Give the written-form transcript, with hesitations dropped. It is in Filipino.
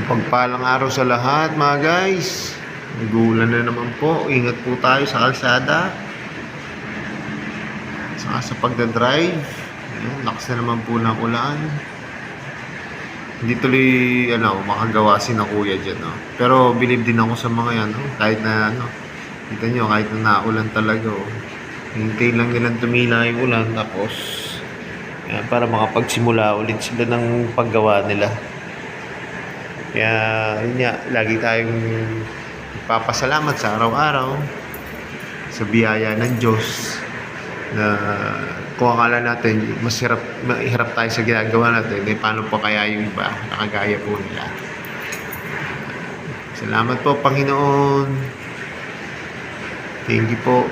Pagpalang araw sa lahat mga guys. Nag-uulan na naman po. Ingat po tayo sa kalsada. Saka sa pagdadrive. Ayan, lakas na naman po ng ulan. Hindi tuloy makagawa si na kuya dyan. No? Pero believe din ako sa mga yan. No? Kahit na kita nyo, kahit na naulan talaga. Hintay lang nilang tumila yung ulan. Tapos ayan, para makapagsimula ulit sila ng paggawa nila. Kaya yun nga, lagi tayong papasalamat sa araw-araw sa biyaya ng Diyos na kung akala natin mahirap tayo sa ginagawa natin, paano pa kaya yung iba nakagaya po nila. Salamat po Panginoon. Thank you po.